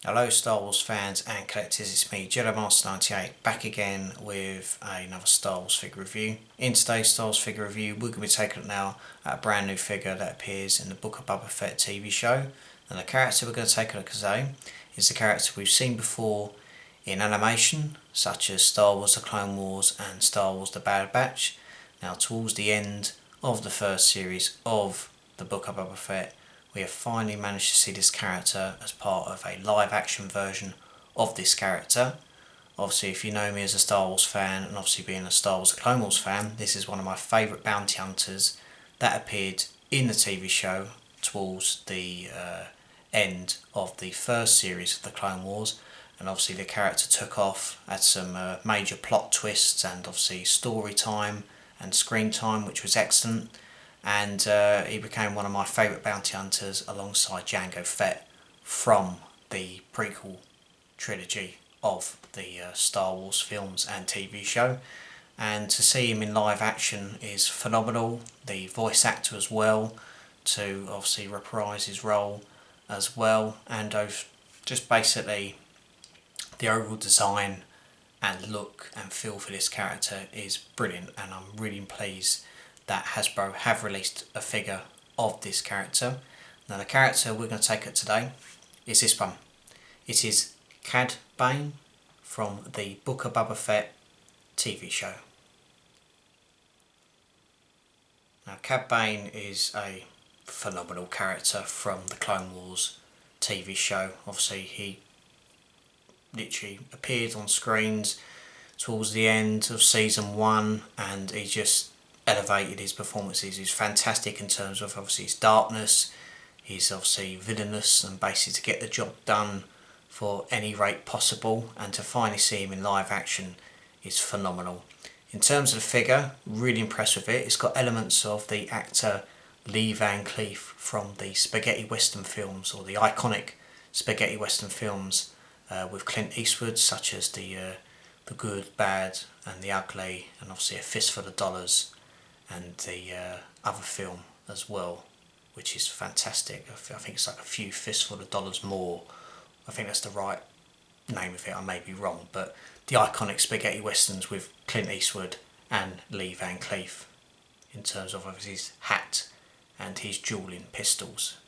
Hello Star Wars fans and collectors, it's me Jedi Master 98 back again with another Star Wars figure review. In today's Star Wars figure review we're going to be taking a look now at a brand new figure that appears in the Book of Boba Fett TV show. And the character we're going to take a look at today is the character we've seen before in animation such as Star Wars The Clone Wars and Star Wars The Bad Batch. Now towards the end of the first series of the Book of Boba Fett, we have finally managed to see this character as part of a live action version of this character. Obviously if you know me as a Star Wars fan, and obviously being a Star Wars The Clone Wars fan, this is one of my favourite bounty hunters that appeared in the TV show towards the end of the first series of The Clone Wars. And obviously the character took off, had some major plot twists and obviously story time and screen time, which was excellent. And he became one of my favourite bounty hunters alongside Jango Fett from the prequel trilogy of the Star Wars films and TV show. And to see him in live action is phenomenal. The voice actor as well, to obviously reprise his role as well, and just basically the overall design and look and feel for this character is brilliant, and I'm really pleased that Hasbro have released a figure of this character. Now the character we're going to take it today is this one. It is Cad Bane from the Book of Boba Fett TV show. Now Cad Bane is a phenomenal character from the Clone Wars TV show. Obviously he literally appeared on screens towards the end of season 1 and he just elevated his performances. He's fantastic in terms of obviously his darkness, he's obviously villainous and basically to get the job done for any rate possible, and to finally see him in live action is phenomenal. In terms of the figure, really impressed with it. It's got elements of the actor Lee Van Cleef from the spaghetti western films, or the iconic spaghetti western films with Clint Eastwood, such as the Good, Bad and the Ugly, and obviously A Fistful of Dollars, and the other film as well, which is fantastic. I think it's like A Few Fistful of Dollars More. I think that's the right name of it, I may be wrong, but the iconic spaghetti westerns with Clint Eastwood and Lee Van Cleef, in terms of his hat and his dueling pistols.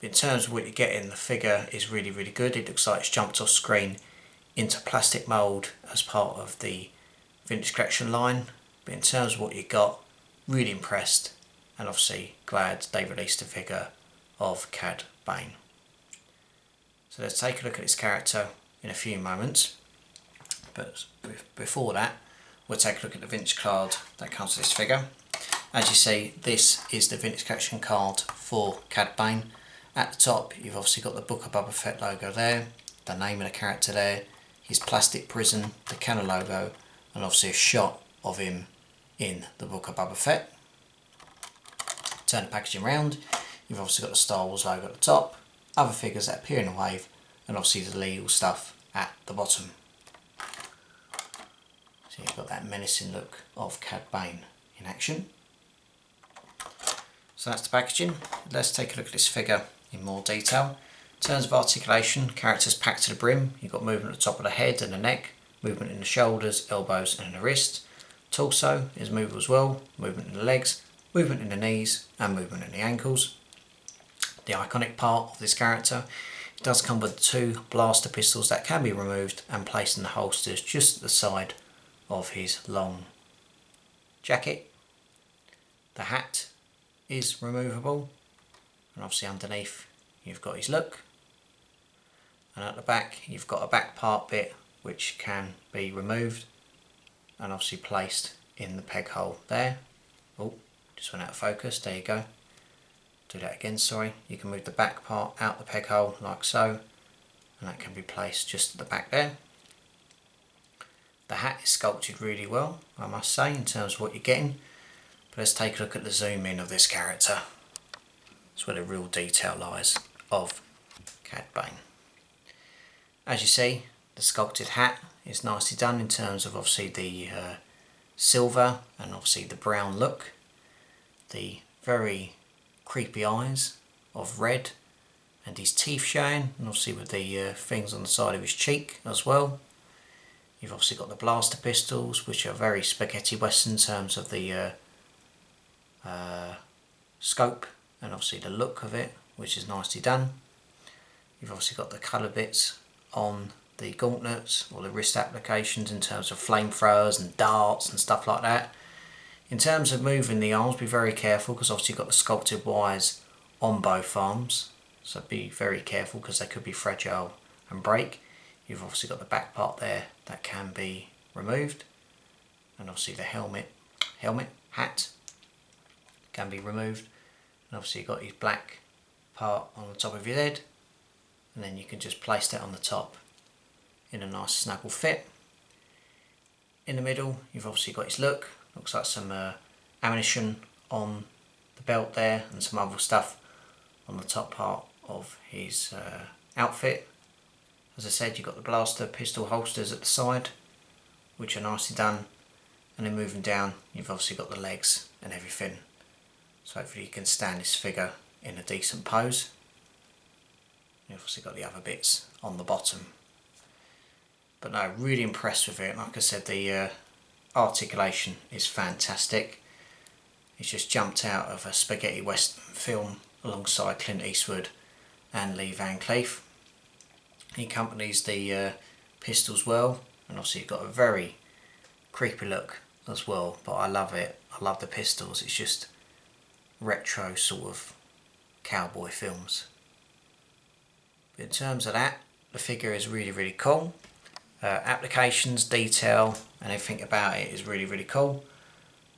But in terms of what you get in, the figure is really good. It looks like it's jumped off screen into plastic mould as part of the Vintage Collection line. But in terms of what you got, really impressed, and obviously glad they released a figure of Cad Bane. So let's take a look at this character in a few moments, but before that we'll take a look at the vintage card that comes with this figure. As you see, this is the Vintage Collection card for Cad Bane. At the top you've obviously got the Book of Boba Fett logo there, the name of the character there, his plastic prison, the cannon logo, and obviously a shot of him in the Book of Boba Fett. Turn the packaging around, you've obviously got the Star Wars logo at the top, other figures that appear in the wave, and obviously the legal stuff at the bottom. So you've got that menacing look of Cad Bane in action. So that's the packaging. Let's take a look at this figure in more detail. In terms of articulation, character's packed to the brim. You've got movement at the top of the head and the neck, movement in the shoulders, elbows and in the wrist. Torso is movable as well, movement in the legs, movement in the knees and movement in the ankles. The iconic part of this character, it does come with 2 blaster pistols that can be removed and placed in the holsters just at the side of his long jacket. The hat is removable, and obviously underneath you've got his look, and at the back you've got a back part bit which can be removed and obviously placed in the peg hole there. Oh, just went out of focus, there you go. Do that again, sorry. You can move the back part out the peg hole like so, and that can be placed just at the back there. The hat is sculpted really well, I must say, in terms of what you're getting. But let's take a look at the zoom in of this character. That's where the real detail lies of Cad Bane. As you see, the sculpted hat is nicely done in terms of obviously the silver and obviously the brown look. The very creepy eyes of red and his teeth showing, and obviously with the things on the side of his cheek as well. You've obviously got the blaster pistols, which are very spaghetti western in terms of the scope and obviously the look of it, which is nicely done. You've obviously got the colour bits on the gauntlets or the wrist applications in terms of flamethrowers and darts and stuff like that. In terms of moving the arms, be very careful because obviously you've got the sculpted wires on both arms, so be very careful because they could be fragile and break. You've obviously got the back part there that can be removed, and obviously the helmet, hat can be removed, and obviously you've got your black part on the top of your head, and then you can just place that on the top in a nice snuggle fit. In the middle you've obviously got his look, looks like some ammunition on the belt there and some other stuff on the top part of his outfit. As I said, you've got the blaster pistol holsters at the side, which are nicely done, and then moving down you've obviously got the legs and everything, so hopefully you can stand this figure in a decent pose. You've obviously got the other bits on the bottom, but no, really impressed with it. Like I said, the articulation is fantastic. It's just jumped out of a spaghetti western film alongside Clint Eastwood and Lee Van Cleef. He accompanies the pistols well, and obviously you've got a very creepy look as well, but I love it. I love the pistols. It's just retro sort of cowboy films. But in terms of that, the figure is really cool. Applications, detail and everything about it is really cool,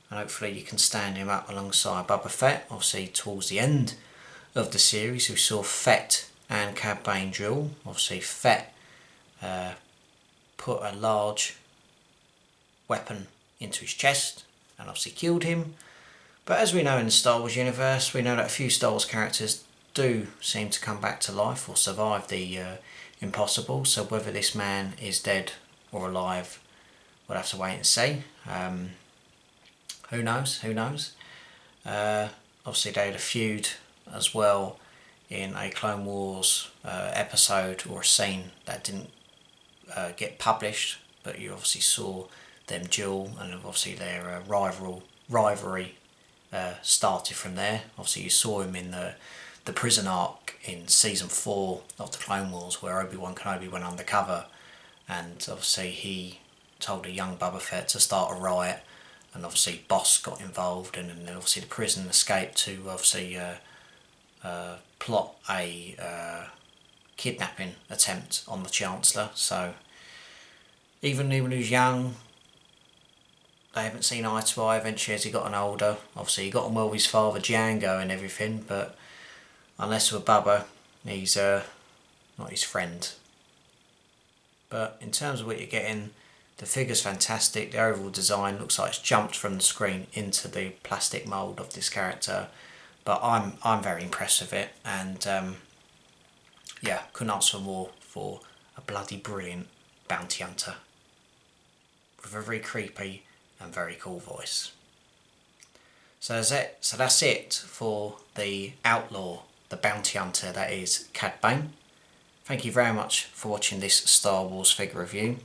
and hopefully you can stand him up alongside Boba Fett. Obviously towards the end of the series we saw Fett and Cad Bane duel. Obviously Fett put a large weapon into his chest and obviously killed him, but as we know in the Star Wars universe, we know that a few Star Wars characters do seem to come back to life or survive the impossible, so whether this man is dead or alive we'll have to wait and see. Who knows? Obviously they had a feud as well in a Clone Wars episode or a scene that didn't get published, but you obviously saw them duel, and obviously their rivalry started from there. Obviously you saw him in the prison arc in season 4 of the Clone Wars, where Obi-Wan Kenobi went undercover, and obviously he told a young Boba Fett to start a riot, and obviously Boss got involved, and then obviously the prison escaped to obviously plot a kidnapping attempt on the Chancellor. So even when he was young, they haven't seen eye to eye. Eventually as he got older, obviously he got on well with his father Jango and everything, but unless with Boba, he's not his friend. But in terms of what you're getting, the figure's fantastic. The overall design looks like it's jumped from the screen into the plastic mould of this character. But I'm very impressed with it, and yeah, couldn't ask for more for a bloody brilliant bounty hunter with a very creepy and very cool voice. So that's it for the outlaw, the bounty hunter that is Cad Bane. Thank you very much for watching this Star Wars figure review.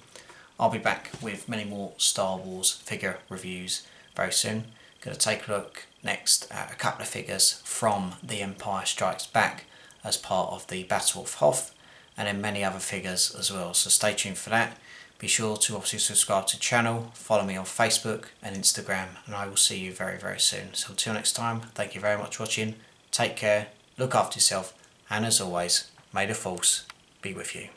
I'll be back with many more Star Wars figure reviews very soon. Going to take a look next at a couple of figures from The Empire Strikes Back as part of the Battle of Hoth, and then many other figures as well, so stay tuned for that. Be sure to obviously subscribe to the channel, follow me on Facebook and Instagram, and I will see you very soon. So until next time, thank you very much for watching, take care, look after yourself, and as always, may the Force be with you.